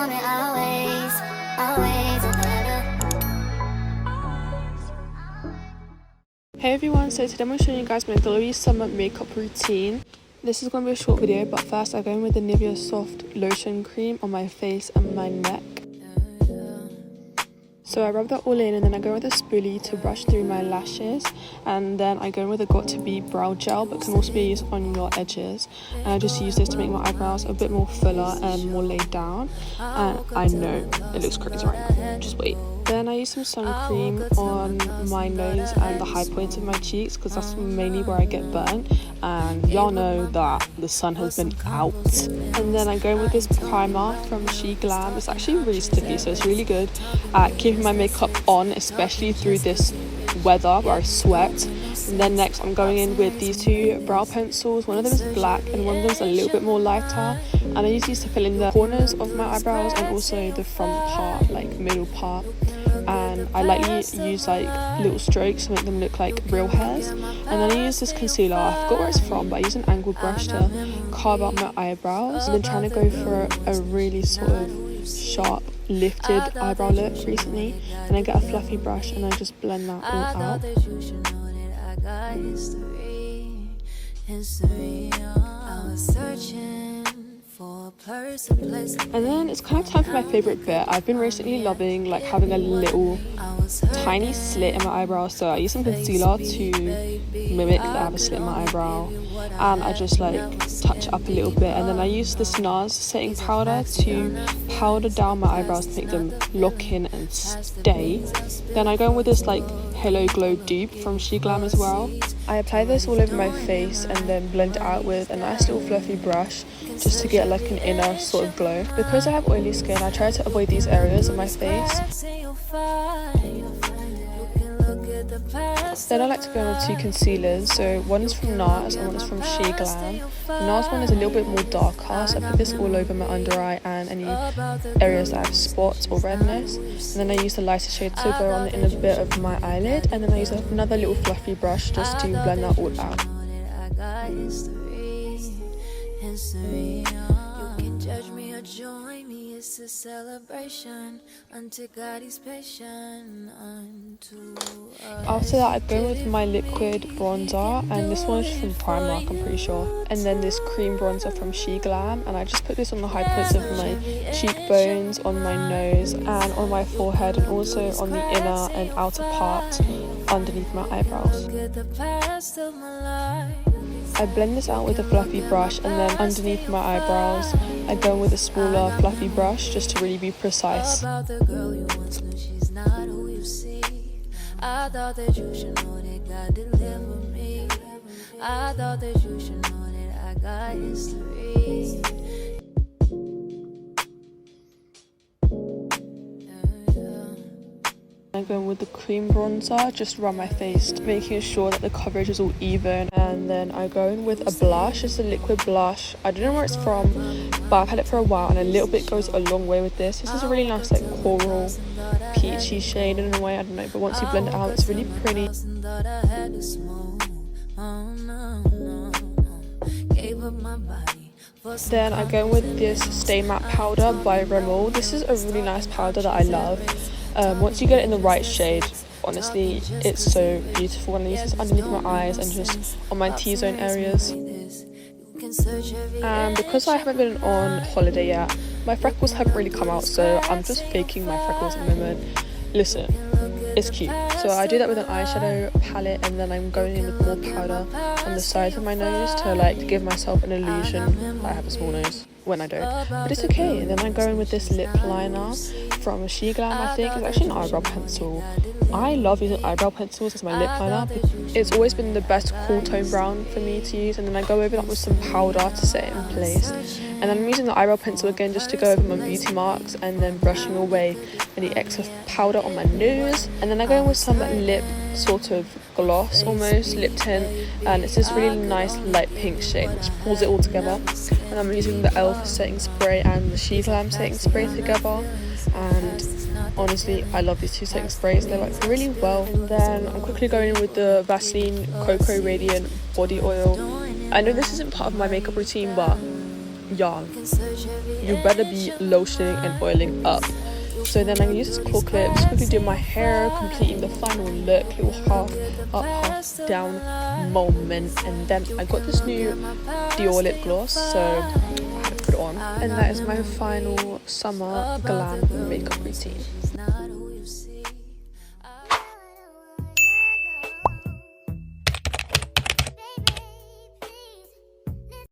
me always, always. Hey everyone, so today I'm going to show you guys my glowy summer makeup routine. This is going to be a short video, but first I go in with the Nivea Soft Lotion Cream on my face and my neck. So I rub that all in and then I go with a spoolie to brush through my lashes, and then I go in with a Got2b brow gel, but can also be used on your edges, and I just use this to make my eyebrows a bit more fuller and more laid down. And I know it looks crazy right now, just wait. Then I use some sun cream on my nose and the high points of my cheeks because that's mainly where I get burnt, and y'all know that the sun has been out. And then I go in with this primer from She Glam. It's actually really sticky, so it's really good at keeping my makeup on, especially through this weather where I sweat. And then next I'm going in with these two brow pencils. One of them is black and one of them is a little bit more lighter, and I use these to fill in the corners of my eyebrows and also the front part, like middle part. And I lightly use like little strokes to make them look like real hairs. And then I use this concealer, I forgot where it's from, but I use an angled brush to carve out my eyebrows. I've been trying to go for a really sort of sharp lifted eyebrow look recently, and I get a fluffy brush and I just blend that all out. And then it's kind of time for my favourite bit. I've been recently loving like having a little tiny slit in my eyebrow, so I use some concealer to mimic that I have a slit in my eyebrow, and I just like touch it up a little bit, and then I use this NARS setting powder to powder down my eyebrows to make them lock in and stay. Then I go in with this like Hello Glow dupe from She Glam as well. I apply this all over my face and then blend it out with a nice little fluffy brush just to get like an inner sort of glow. Because I have oily skin, I try to avoid these areas of my face. Then I like to go in with two concealers, so one is from NARS and one is from She Glam. The NARS one is a little bit more darker, so I put this all over my under eye and any areas that have spots or redness. And then I use the lighter shade to go on the inner bit of my eyelid, and then I use another little fluffy brush just to blend that all out. You can judge me or join me, it's a celebration until God is patient unto us. After that I go with my liquid bronzer, and this one is from Primark, I'm pretty sure, and then this cream bronzer from She Glam, and I just put this on the high points of my cheekbones, on my nose and on my forehead, and also on the inner and outer part underneath my eyebrows. I blend this out with a fluffy brush, and then underneath my eyebrows I go with a smaller fluffy brush just to really be precise. I go in with the cream bronzer just around my face, making sure that the coverage is all even. And then I go in with a blush. It's a liquid blush. I don't know where it's from, but I've had it for a while, and a little bit goes a long way with this. This is a really nice like coral peachy shade in a way, I don't know, but once you blend it out it's really pretty. Then I go in with this Stay Matte powder by Rimmel. This is a really nice powder that I love. Once you get it in the right shade, honestly it's so beautiful, and I use this underneath my eyes and just on my T-zone areas. And because I haven't been on holiday yet, my freckles haven't really come out, so I'm just faking my freckles at the moment. Listen, it's cute. So I do that with an eyeshadow palette, and then I'm going in with more powder on the sides of my nose to like give myself an illusion that I have a small nose when I don't, but it's okay. And then I go in with this lip liner from She Glam. I think it's actually an eyebrow pencil. I love using eyebrow pencils as my lip liner. It's always been the best cool tone brown for me to use, and then I go over that with some powder to set it in place. And then I'm using the eyebrow pencil again just to go over my beauty marks, and then brushing away any excess powder on my nose. And then I go in with some lip sort of gloss, almost lip tint, and it's this really nice light pink shade which pulls it all together. And I'm using the e.l.f. setting spray and the She Glam setting spray together, and honestly I love these two setting sprays, they work really well. And then I'm quickly going in with the Vaseline Cocoa Radiant body oil. I know this isn't part of my makeup routine, but young, you better be lotioning and oiling up. So then I'm gonna use this claw clip, just quickly do my hair, completing the final look, little half up, half down moment. And then I got this new Dior lip gloss, so I had to put it on. And that is my final summer glam makeup routine.